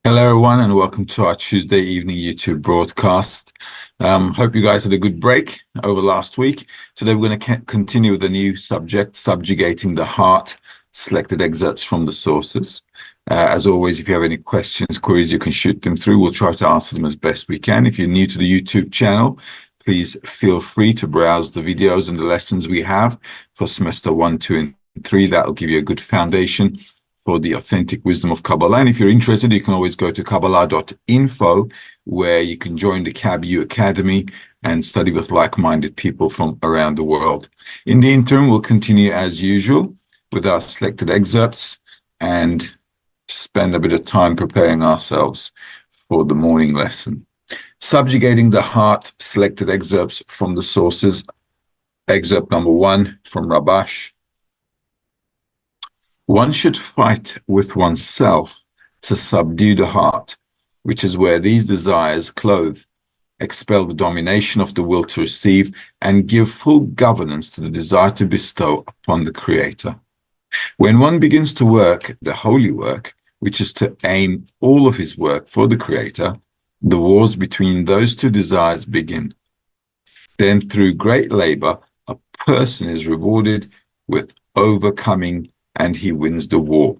Hello, everyone, and welcome to our Tuesday evening YouTube broadcast. Hope you guys had a good break over last week. Today, we're going to continue with a new subject, Subjugating the Heart, selected excerpts from the sources. As always, if you have any questions, queries, you can shoot them through. We'll try to answer them as best we can. If you're new to the YouTube channel, please feel free to browse the videos and the lessons we have for semester 1, 2, and 3. That will give you a good foundation for the authentic wisdom of Kabbalah. And if you're interested, you can always go to Kabbalah.info, where you can join the KABU Academy and study with like-minded people from around the world. In the interim, we'll continue as usual with our selected excerpts and spend a bit of time preparing ourselves for the morning lesson. Subjugating the Heart, selected excerpts from the sources. Excerpt number 1 from Rabash. One should fight with oneself to subdue the heart, which is where these desires clothe, expel the domination of the will to receive, and give full governance to the desire to bestow upon the Creator. When one begins to work the holy work, which is to aim all of his work for the Creator, the wars between those two desires begin. Then, through great labor, a person is rewarded with overcoming, and he wins the war.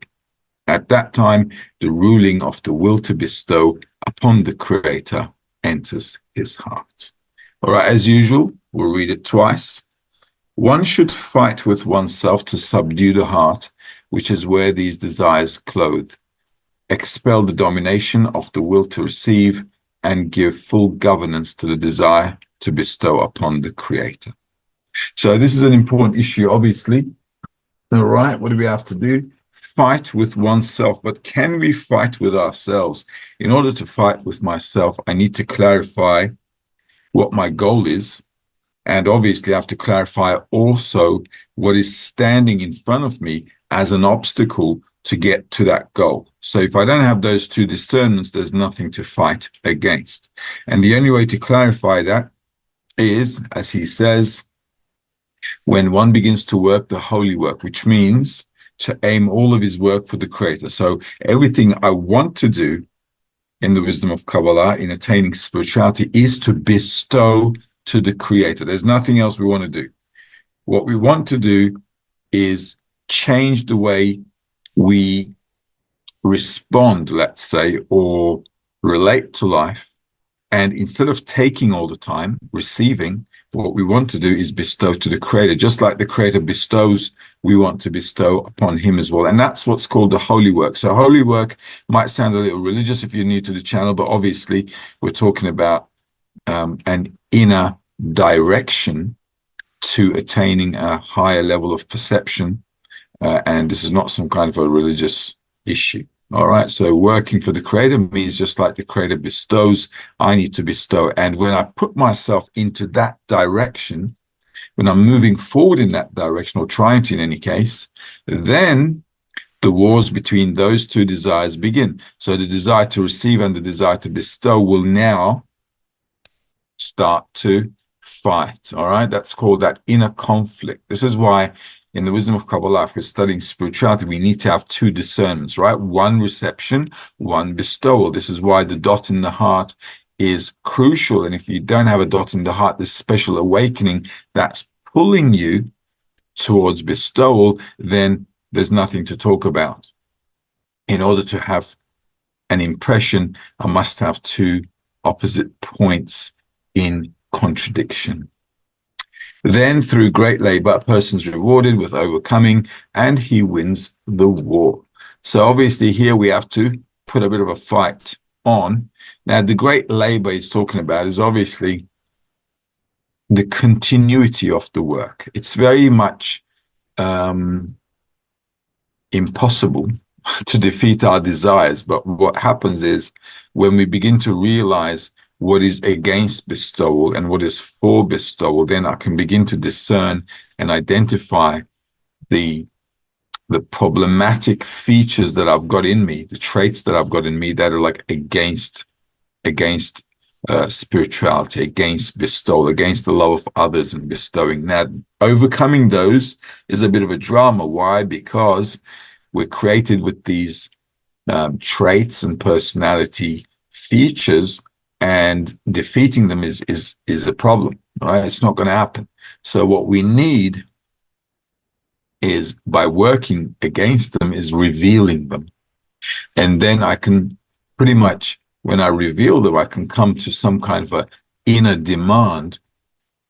At that time, the ruling of the will to bestow upon the Creator enters his heart. All right, as usual, we'll read it twice. One should fight with oneself to subdue the heart, which is where these desires clothe, expel the domination of the will to receive, and give full governance to the desire to bestow upon the Creator. So this is an important issue, obviously. All right, what do we have to do? Fight with oneself. But can we fight with ourselves? In order to fight with myself, I need to clarify what my goal is. And obviously, I have to clarify also what is standing in front of me as an obstacle to get to that goal. So if I don't have those two discernments, there's nothing to fight against. And the only way to clarify that is, as he says, when one begins to work the holy work, which means to aim all of his work for the Creator. So everything I want to do in the wisdom of Kabbalah, in attaining spirituality, is to bestow to the Creator. There's nothing else we want to do. What we want to do is change the way we respond, let's say, or relate to life. And instead of taking all the time, receiving, what we want to do is bestow to the Creator. Just like the Creator bestows, we want to bestow upon Him as well. And that's what's called the holy work. So holy work might sound a little religious if you're new to the channel, but obviously we're talking about an inner direction to attaining a higher level of perception. And this is not some kind of a religious issue. All right, so working for the Creator means just like the Creator bestows, I need to bestow. And when I put myself into that direction, when I'm moving forward in that direction, or trying to in any case, then the wars between those two desires begin. So the desire to receive and the desire to bestow will now start to fight. All right, that's called that inner conflict. This is why in the wisdom of Kabbalah, if we're studying spirituality, we need to have two discernments, right? One reception, one bestowal. This is why the dot in the heart is crucial. And if you don't have a dot in the heart, this special awakening that's pulling you towards bestowal, then there's nothing to talk about. In order to have an impression, I must have two opposite points in contradiction. Then, through great labor, a person's rewarded with overcoming, and he wins the war. So obviously here we have to put a bit of a fight on. Now, the great labor he's talking about is obviously the continuity of the work. It's very much impossible to defeat our desires. But what happens is when we begin to realize what is against bestowal and what is for bestowal, then I can begin to discern and identify the problematic features that I've got in me, the traits that I've got in me that are like against spirituality, against bestowal, against the love of others and bestowing. Now, overcoming those is a bit of a drama. Why? Because we're created with these traits and personality features, and defeating them is a problem, right? It's not going to happen. So what we need is, by working against them, is revealing them. And then I can pretty much, when I reveal them, I can come to some kind of a inner demand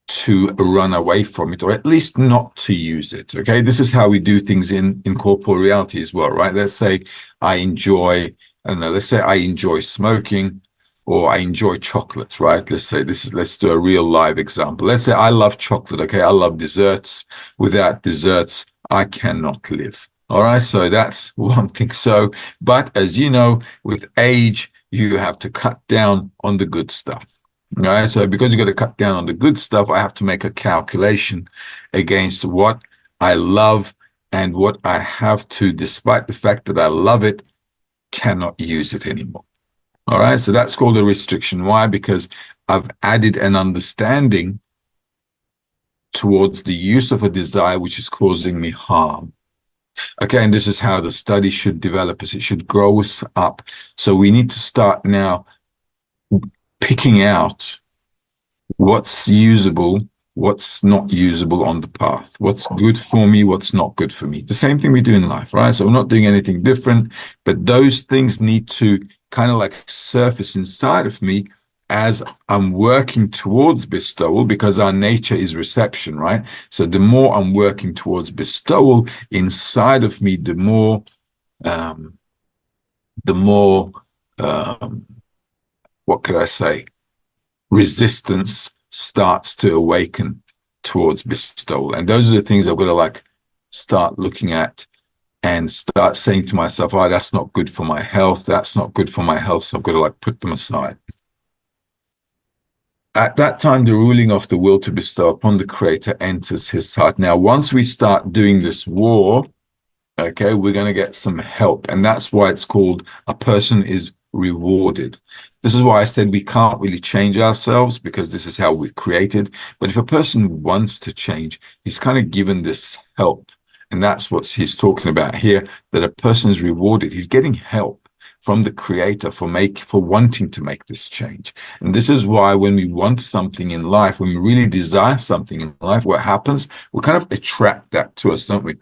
to run away from it, or at least not to use it. Okay, this is how we do things in corporeal reality as well, right? Let's say I enjoy, I don't know, let's say I enjoy smoking, or I enjoy chocolate, right? Let's do a real live example. Let's say I love chocolate. Okay, I love desserts. Without desserts, I cannot live. All right, so that's one thing. So, but as you know, with age, you have to cut down on the good stuff. All right, so because you got to cut down on the good stuff, I have to make a calculation against what I love and what I have to, despite the fact that I love it, cannot use it anymore. All right, so that's called a restriction. Why? Because I've added an understanding towards the use of a desire which is causing me harm. Okay, and this is how the study should develop us. It should grow us up. So we need to start now picking out what's usable, what's not usable on the path, what's good for me, what's not good for me. The same thing we do in life, right? So we're not doing anything different, but those things need to kind of like surface inside of me as I'm working towards bestowal, because our nature is reception, right? So the more I'm working towards bestowal inside of me, the more what could I say? Resistance starts to awaken towards bestowal. And those are the things I've got to like start looking at and start saying to myself, oh, that's not good for my health. That's not good for my health. So I've got to like put them aside. At that time, the ruling of the will to bestow upon the creator enters his heart. Now, once we start doing this war, okay, we're going to get some help. And that's why it's called a person is rewarded. This is why I said we can't really change ourselves, because this is how we're created. But if a person wants to change, he's kind of given this help. And that's what he's talking about here, that a person is rewarded. He's getting help from the creator for wanting to make this change. And this is why when we want something in life, when we really desire something in life, what happens? We kind of attract that to us, don't we?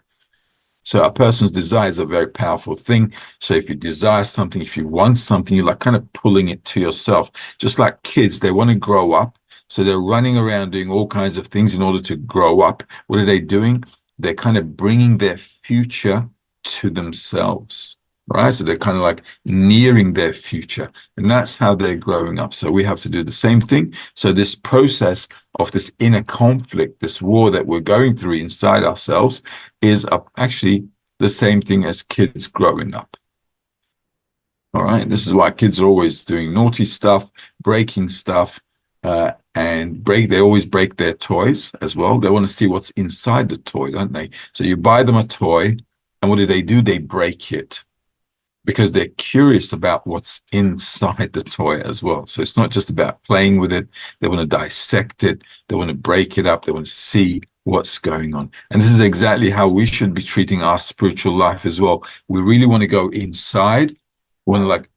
So a person's desire is a very powerful thing. So if you desire something, if you want something, you're like kind of pulling it to yourself. Just like kids, they want to grow up. So they're running around doing all kinds of things in order to grow up. What are they doing? They're kind of bringing their future to themselves, right? So they're kind of like nearing their future. And that's how they're growing up. So we have to do the same thing. So this process of this inner conflict, this war that we're going through inside ourselves, is actually the same thing as kids growing up. All right. This is why kids are always doing naughty stuff, breaking stuff, they always break their toys as well. They want to see what's inside the toy, don't they? So you buy them a toy, and what do? They break it, because they're curious about what's inside the toy as well. So it's not just about playing with it. They want to dissect it. They want to break it up. They want to see what's going on. And this is exactly how we should be treating our spiritual life as well. We really want to go inside. We want to like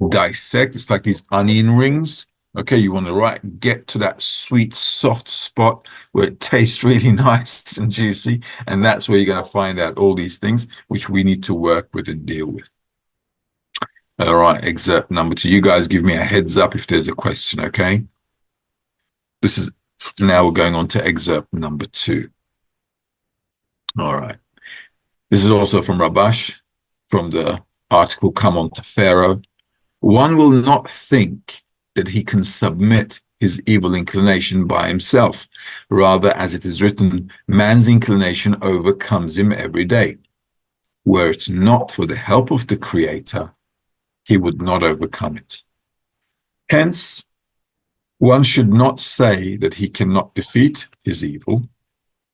dissect. It's like these onion rings. Okay, you want to get to that sweet, soft spot where it tastes really nice and juicy. And that's where you're going to find out all these things which we need to work with and deal with. All right, excerpt number 2. You guys give me a heads up if there's a question, okay? Now we're going on to excerpt number 2. All right. This is also from Rabash, from the article Come On to Pharaoh. One will not think that he can submit his evil inclination by himself. Rather, as it is written, man's inclination overcomes him every day. Were it not for the help of the Creator, he would not overcome it. Hence, one should not say that he cannot defeat his evil,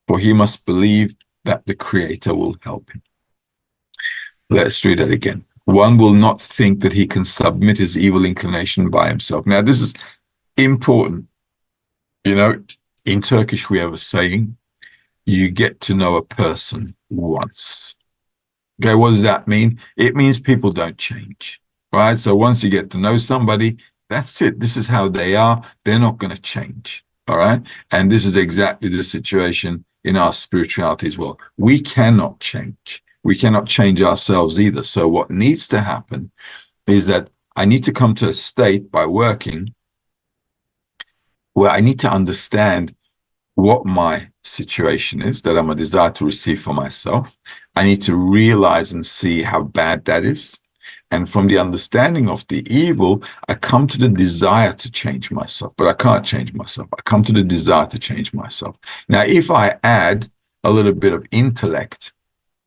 for he must believe that the Creator will help him. Let's read that again. One will not think that he can submit his evil inclination by himself. Now, this is important. You know, in Turkish, we have a saying, you get to know a person once. Okay, what does that mean? It means people don't change, right? So once you get to know somebody, that's it. This is how they are. They're not going to change, all right? And this is exactly the situation in our spirituality as well. We cannot change. We cannot change ourselves either. So what needs to happen is that I need to come to a state by working where I need to understand what my situation is that I'm a desire to receive for myself. I need to realize and see how bad that is. And from the understanding of the evil, I come to the desire to change myself, but I can't change myself. I come to the desire to change myself. Now, if I add a little bit of intellect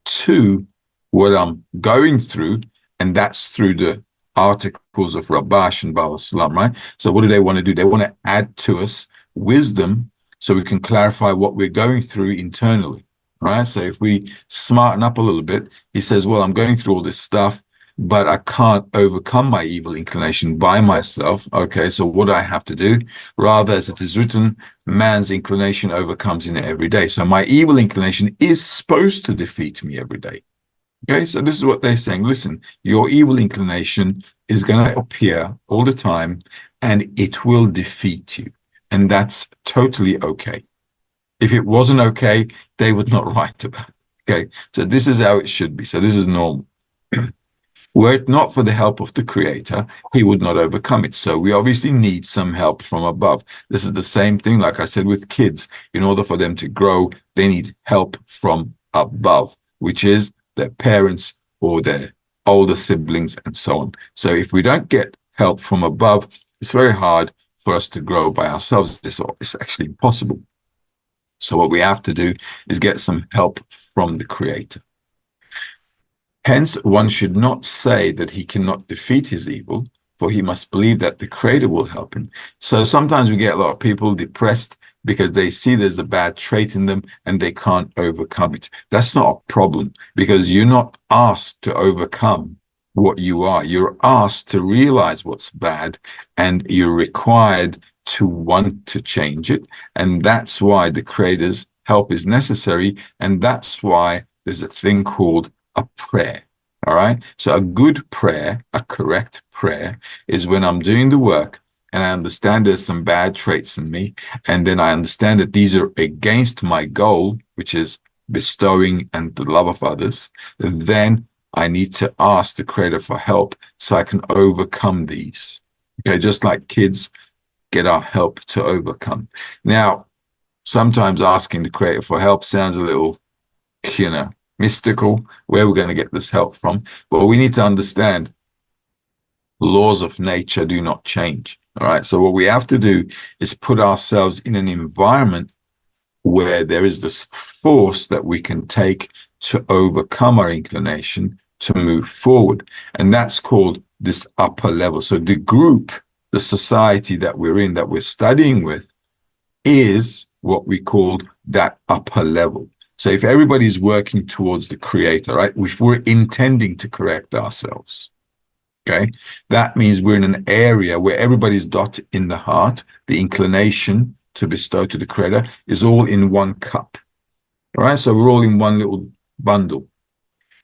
to what I'm going through, and that's through the articles of Rabash and Baal Salam, right? So what do they want to do? They want to add to us wisdom so we can clarify what we're going through internally, right? So if we smarten up a little bit, he says, well, I'm going through all this stuff, but I can't overcome my evil inclination by myself. Okay, so what do I have to do? Rather, as it is written, man's inclination overcomes in it every day. So my evil inclination is supposed to defeat me every day. Okay, so this is what they're saying. Listen, your evil inclination is going to appear all the time and it will defeat you. And that's totally okay. If it wasn't okay, they would not write about it. Okay, so this is how it should be. So this is normal. Were it not for the help of the Creator, he would not overcome it. So we obviously need some help from above. This is the same thing, like I said, with kids. In order for them to grow, they need help from above, which is their parents or their older siblings and so on. So if we don't get help from above, it's very hard for us to grow by ourselves. It's actually impossible. So what we have to do is get some help from the Creator. Hence, one should not say that he cannot defeat his evil, for he must believe that the Creator will help him. So sometimes we get a lot of people depressed because they see there's a bad trait in them and they can't overcome it. That's not a problem because you're not asked to overcome what you are. You're asked to realize what's bad and you're required to want to change it. And that's why the Creator's help is necessary. And that's why there's a thing called a prayer. All right. So a good prayer, a correct prayer, is when I'm doing the work and I understand there's some bad traits in me. And then I understand that these are against my goal, which is bestowing and the love of others. Then I need to ask the Creator for help so I can overcome these. Okay. Just like kids get our help to overcome. Now, sometimes asking the Creator for help sounds a little, mystical, where we're going to get this help from. But we need to understand laws of nature do not change. All right. So what we have to do is put ourselves in an environment where there is this force that we can take to overcome our inclination to move forward. And that's called this upper level. So the group, the society that we're in, that we're studying with, is what we call that upper level. So if everybody's working towards the Creator, right, if we're intending to correct ourselves, okay, that means we're in an area where everybody's dot in the heart, the inclination to bestow to the Creator is all in one cup, all right? So we're all in one little bundle.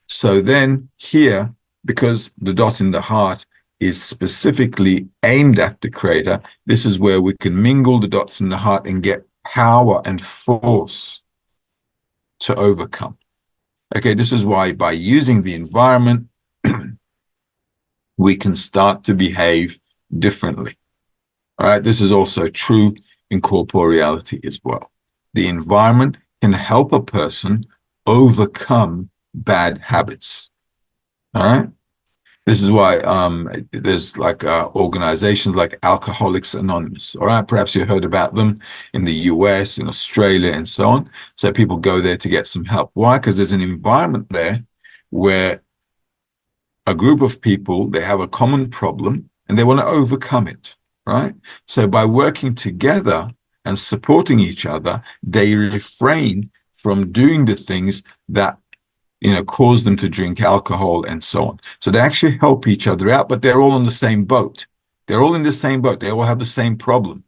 So then here, because the dot in the heart is specifically aimed at the Creator, this is where we can mingle the dots in the heart and get power and force to overcome. Okay, this is why by using the environment, we can start to behave differently. All right, this is also true in corporeality as well. The environment can help a person overcome bad habits. All right. This is why there's like organizations like Alcoholics Anonymous. All right, perhaps you heard about them in the US, in Australia, and so on. So people go there to get some help. Why? Because there's an environment there where a group of people, they have a common problem and they want to overcome it, right? So by working together and supporting each other, they refrain from doing the things that cause them to drink alcohol and so on. So they actually help each other out, but they're all on the same boat. They're all in the same boat. They all have the same problem.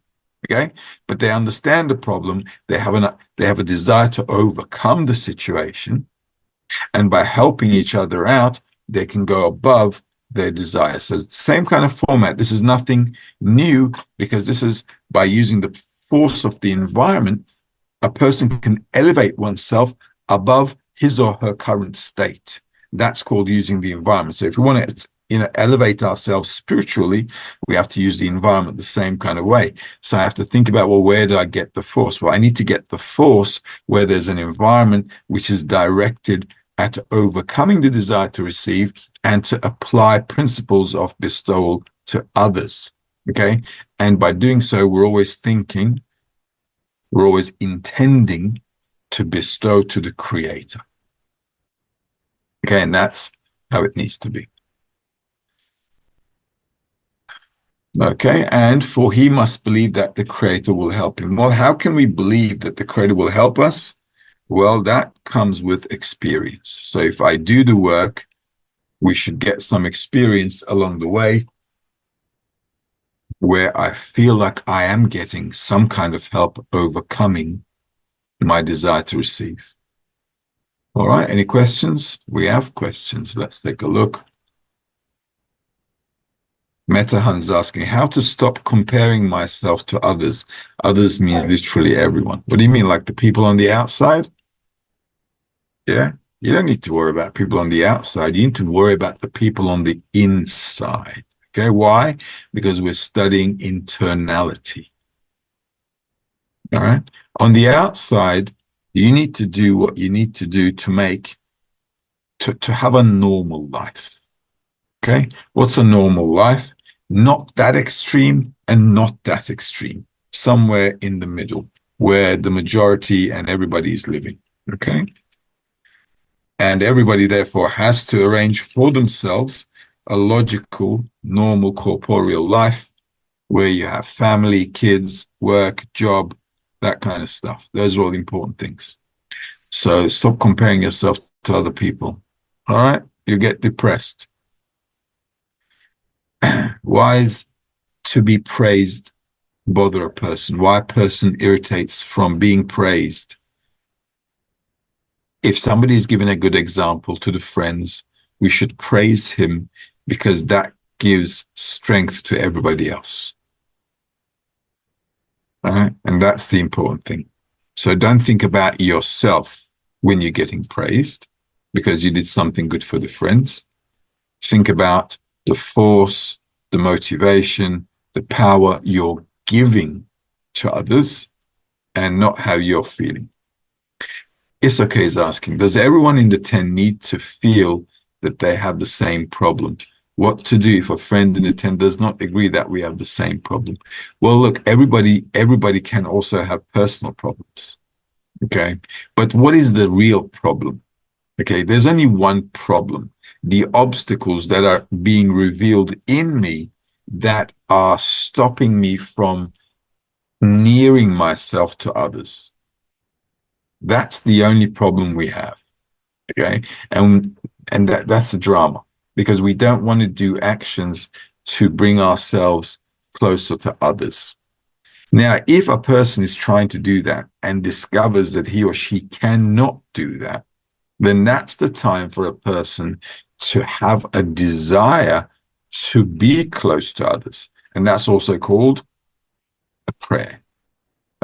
Okay. But they understand the problem. They have a desire to overcome the situation. And by helping each other out, they can go above their desire. So it's the same kind of format. This is nothing new, because this is by using the force of the environment, a person can elevate oneself above his or her current state. That's called using the environment. So if we want to, elevate ourselves spiritually, we have to use the environment the same kind of way. So I have to think about, well, where do I get the force? Well, I need to get the force where there's an environment which is directed at overcoming the desire to receive and to apply principles of bestowal to others. Okay. And by doing so, we're always intending to bestow to the Creator. Okay. And that's how it needs to be. Okay. And for he must believe that the Creator will help him. Well, how can we believe that the Creator will help us? Well, that comes with experience. So if I do the work, we should get some experience along the way where I feel like I am getting some kind of help overcoming my desire to receive. All right, any questions? We have questions. Let's take a look. Metahan's asking, how to stop comparing myself to others? Others means literally everyone. What do you mean, like the people on the outside? Yeah, you don't need to worry about people on the outside. You need to worry about the people on the inside. Okay, why? Because we're studying internality. All right. On the outside, you need to do what you need to do to have a normal life. Okay. What's a normal life? Not that extreme and not that extreme. Somewhere in the middle where the majority and everybody is living. Okay. And everybody therefore has to arrange for themselves a logical, normal corporeal life where you have family, kids, work, job, that kind of stuff. Those are all the important things. So stop comparing yourself to other people. All right? You get depressed. Why is to be praised bother a person? Why a person irritates from being praised? If somebody is giving a good example to the friends, we should praise him because that gives strength to everybody else. All right? And that's the important thing. So don't think about yourself when you're getting praised because you did something good for the friends. Think about the force, the motivation, the power you're giving to others and not how you're feeling. Isoke is asking, does everyone in the 10 need to feel that they have the same problem? What to do if a friend in the 10 does not agree that we have the same problem? Well, look, everybody can also have personal problems. Okay. But what is the real problem? Okay. There's only one problem. The obstacles that are being revealed in me that are stopping me from nearing myself to others. That's the only problem we have. Okay. And that's the drama because we don't want to do actions to bring ourselves closer to others. Now, if a person is trying to do that and discovers that he or she cannot do that, then that's the time for a person to have a desire to be close to others. And that's also called a prayer.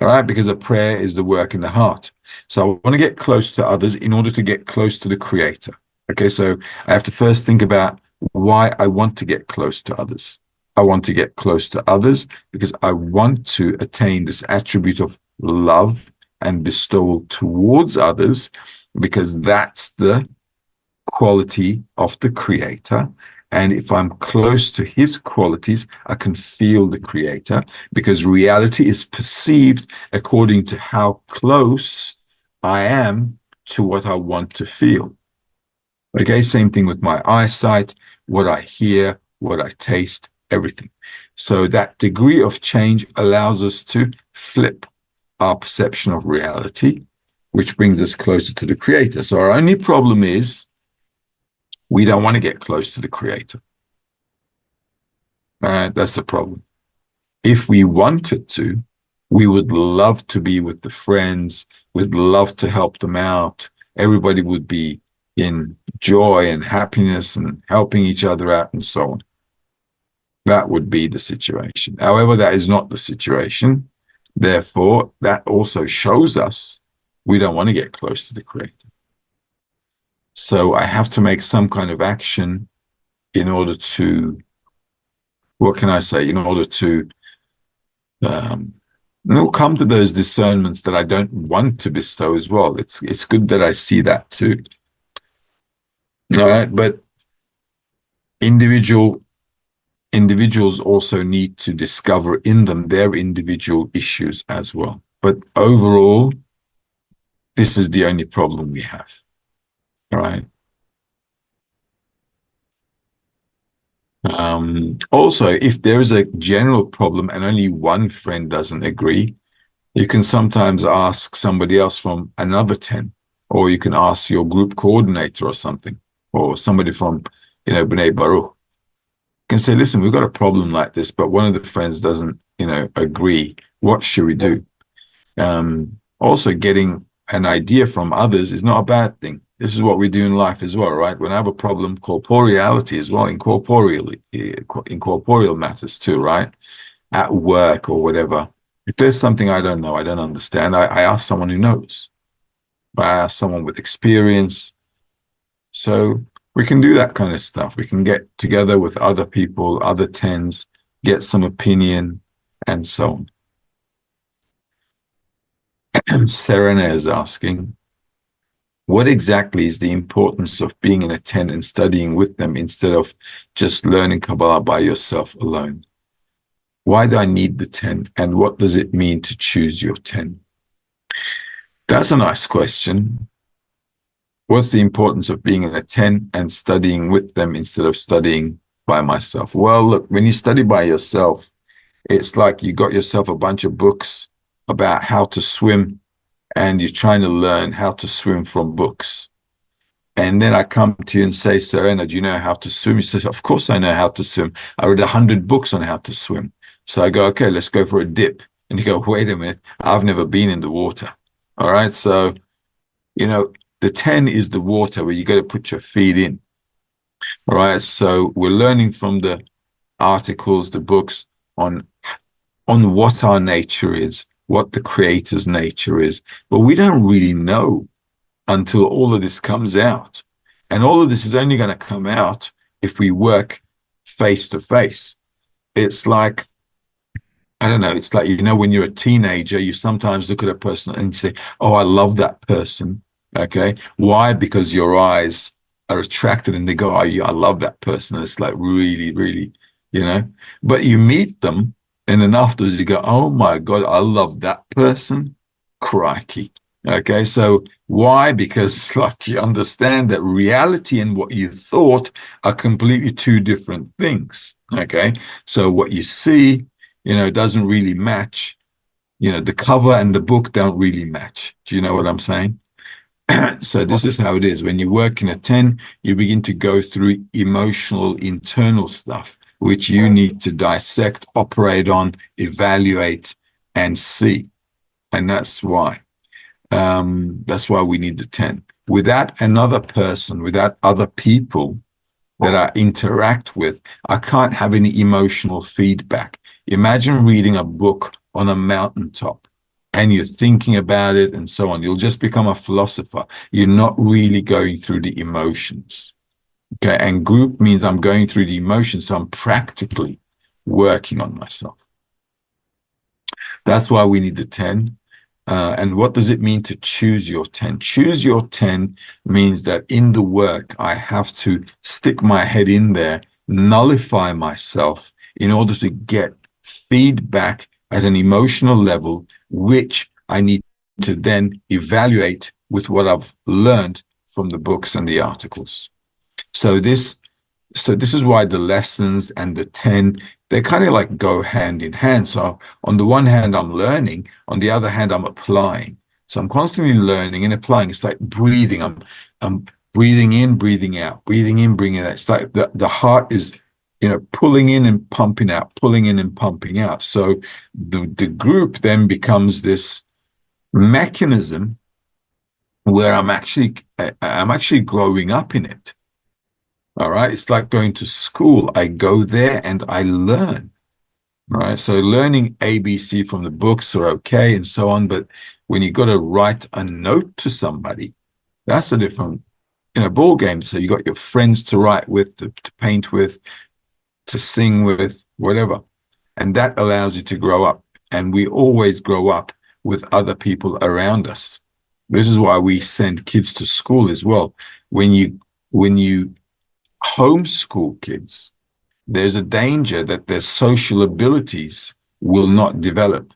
All right, because a prayer is the work in the heart. So I want to get close to others in order to get close to the Creator. Okay, so I have to first think about why I want to get close to others. I want to get close to others because I want to attain this attribute of love and bestowal towards others, because that's the quality of the Creator. And if I'm close to his qualities, I can feel the Creator, because reality is perceived according to how close I am to what I want to feel. Okay, same thing with my eyesight, what I hear, what I taste, everything. So that degree of change allows us to flip our perception of reality, which brings us closer to the Creator. So our only problem is we don't want to get close to the Creator. That's the problem. If we wanted to, we would love to be with the friends. We'd love to help them out. Everybody would be, in joy and happiness and helping each other out and so on. That would be the situation. However, that is not the situation. Therefore, that also shows us we don't want to get close to the Creator. So I have to make some kind of action in order to, what can I say, in order to come to those discernments that I don't want to bestow as well. It's good that I see that too. All right, but individuals also need to discover in them their individual issues as well. But overall, this is the only problem we have. All right. Also, if there is a general problem and only one friend doesn't agree, you can sometimes ask somebody else from another 10, or you can ask your group coordinator or something, or somebody from, B'nai Baruch. You can say, listen, we've got a problem like this, but one of the friends doesn't, agree. What should we do? Also, getting an idea from others is not a bad thing. This is what we do in life as well, right? When I have a problem, corporeality as well, incorporeal matters too, right? At work or whatever. If there's something I don't know, I don't understand, I ask someone who knows. I ask someone with experience. So we can do that kind of stuff. We can get together with other people, other tens, get some opinion, and so on. Serena is asking, what exactly is the importance of being in a 10 and studying with them instead of just learning Kabbalah by yourself alone? Why do I need the 10? And what does it mean to choose your 10? That's a nice question. What's the importance of being in a 10 and studying with them instead of studying by myself? Well, look, when you study by yourself, it's like you got yourself a bunch of books about how to swim, and you're trying to learn how to swim from books. And then I come to you and say, Serena, do you know how to swim? You say, of course I know how to swim. I read 100 books on how to swim. So I go, okay, let's go for a dip. And you go, wait a minute, I've never been in the water. All right. So, the 10 is the water where you got to put your feet in. All right. So we're learning from the articles, the books on what our nature is, what the Creator's nature is. But we don't really know until all of this comes out. And all of this is only going to come out if we work face to face. It's like, I don't know, it's like, when you're a teenager, you sometimes look at a person and you say, oh, I love that person. Okay. Why? Because your eyes are attracted and they go, oh, yeah, I love that person. And it's like really, really, but you meet them and then afterwards you go, oh my God, I love that person. Crikey. Okay. So why? Because like you understand that reality and what you thought are completely two different things. Okay. So what you see, doesn't really match. The cover and the book don't really match. Do you know what I'm saying? So this is how it is. When you work in a 10, you begin to go through emotional, internal stuff, which you need to dissect, operate on, evaluate, and see. And that's why. That's why we need the 10. Without another person, without other people that I interact with, I can't have any emotional feedback. Imagine reading a book on a mountaintop and you're thinking about it and so on. You'll just become a philosopher. You're not really going through the emotions. Okay. And group means I'm going through the emotions. So I'm practically working on myself. That's why we need the 10. And what does it mean to choose your 10? Choose your 10 means that in the work, I have to stick my head in there, nullify myself in order to get feedback at an emotional level, which I need to then evaluate with what I've learned from the books and the articles. So this is why the lessons and the 10, they kind of like go hand in hand. So on the one hand, I'm learning. On the other hand, I'm applying. So I'm constantly learning and applying. It's like breathing. I'm breathing in, breathing out, breathing in, breathing out. It's like the heart is, pulling in and pumping out, pulling in and pumping out. So the group then becomes this mechanism where I'm actually growing up in it. All right. It's like going to school. I go there and I learn. Right. So learning ABC from the books are okay and so on. But when you got to write a note to somebody, that's a different, ball game. So you got your friends to write with, to paint with, to sing with, whatever. And that allows you to grow up. And we always grow up with other people around us. This is why we send kids to school as well. When you homeschool kids, there's a danger that their social abilities will not develop.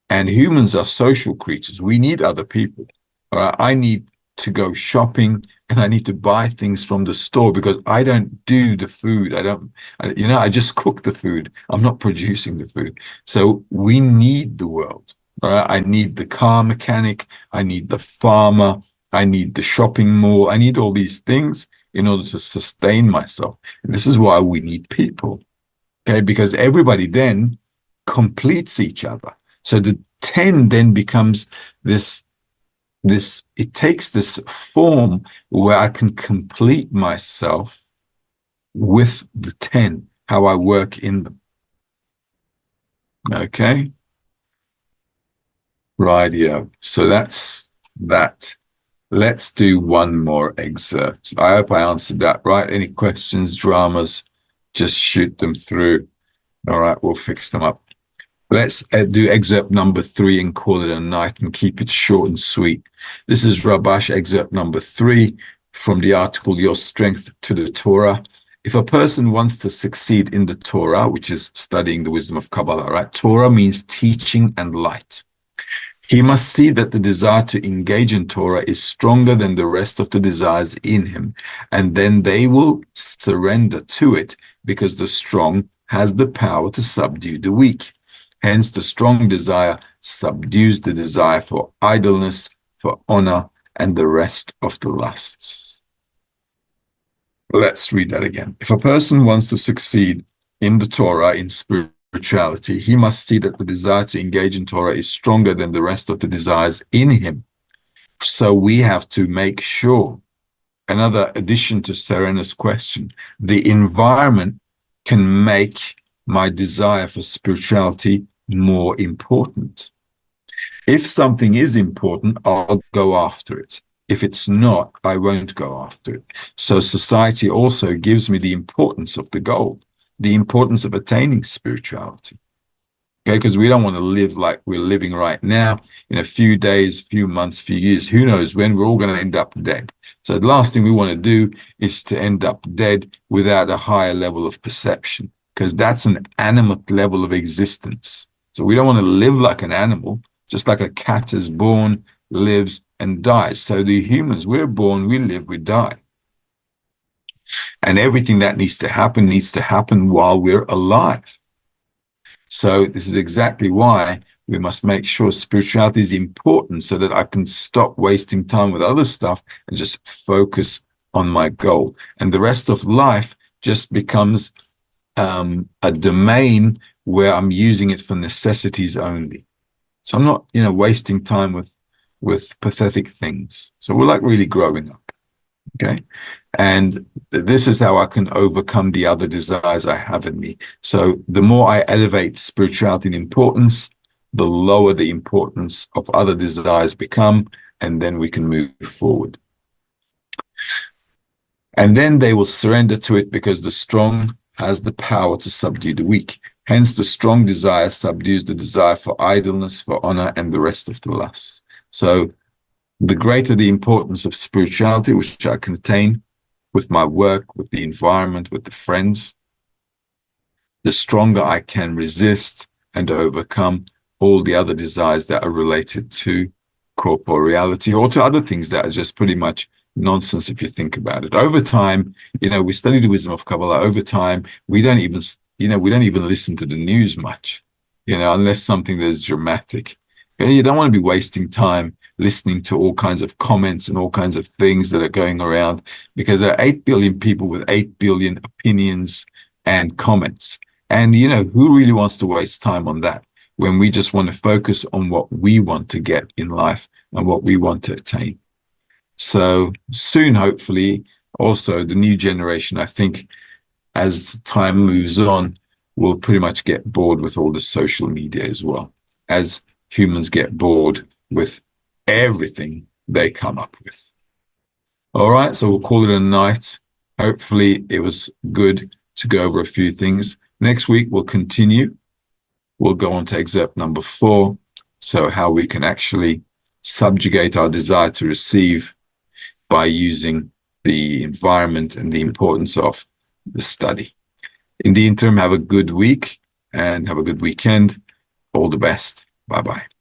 And humans are social creatures. We need other people. All right? I need to go shopping and I need to buy things from the store because I don't do the food. I just cook the food. I'm not producing the food. So we need the world. All right? I need the car mechanic. I need the farmer. I need the shopping mall. I need all these things in order to sustain myself. And this is why we need people. Okay, because everybody then completes each other. So the 10 then becomes it takes this form where I can complete myself with the 10, how I work in them. Okay. Rightio. So that's that. Let's do one more excerpt. I hope I answered that right. Any questions, dramas, just shoot them through. All right, we'll fix them up. Let's do excerpt number 3 and call it a night and keep it short and sweet. This is Rabash, excerpt number 3 from the article, Your Strength to the Torah. If a person wants to succeed in the Torah, which is studying the wisdom of Kabbalah, right? Torah means teaching and light. He must see that the desire to engage in Torah is stronger than the rest of the desires in him, and then they will surrender to it because the strong has the power to subdue the weak. Hence, the strong desire subdues the desire for idleness, for honor, and the rest of the lusts. Let's read that again. If a person wants to succeed in the Torah, in spirituality, he must see that the desire to engage in Torah is stronger than the rest of the desires in him. So we have to make sure, another addition to Serena's question, the environment can make my desire for spirituality more important. If something is important, I'll go after it. If it's not, I won't go after it. So society also gives me the importance of the goal, the importance of attaining spirituality. Okay, because we don't want to live like we're living right now. In a few days, few months, few years, who knows when we're all going to end up dead. So the last thing we want to do is to end up dead without a higher level of perception, because that's an animate level of existence. So we don't want to live like an animal, just like a cat is born, lives, and dies. So the humans, we're born, we live, we die. And everything that needs to happen while we're alive. So this is exactly why we must make sure spirituality is important so that I can stop wasting time with other stuff and just focus on my goal. And the rest of life just becomes a domain where I'm using it for necessities only. So I'm not, wasting time with pathetic things. So we're like really growing up. Okay. And this is how I can overcome the other desires I have in me. So the more I elevate spirituality in importance, the lower the importance of other desires become, and then we can move forward. And then they will surrender to it because the strong has the power to subdue the weak. Hence, the strong desire subdues the desire for idleness, for honor, and the rest of the lusts. So the greater the importance of spirituality, which I can attain with my work, with the environment, with the friends, the stronger I can resist and overcome all the other desires that are related to corporeality or to other things that are just pretty much nonsense if you think about it. Over time, we study the wisdom of Kabbalah. Over time, we don't even listen to the news much, unless something that's dramatic. You don't want to be wasting time listening to all kinds of comments and all kinds of things that are going around, because there are 8 billion people with 8 billion opinions and comments. And, who really wants to waste time on that when we just want to focus on what we want to get in life and what we want to attain? So soon, hopefully, also the new generation, I think, as time moves on, will pretty much get bored with all the social media as well, as humans get bored with everything they come up with. All right, so we'll call it a night. Hopefully, it was good to go over a few things. Next week, we'll continue. We'll go on to excerpt number 4. So how we can actually subjugate our desire to receive by using the environment and the importance of the study. In the interim, have a good week and have a good weekend. All the best. Bye-bye.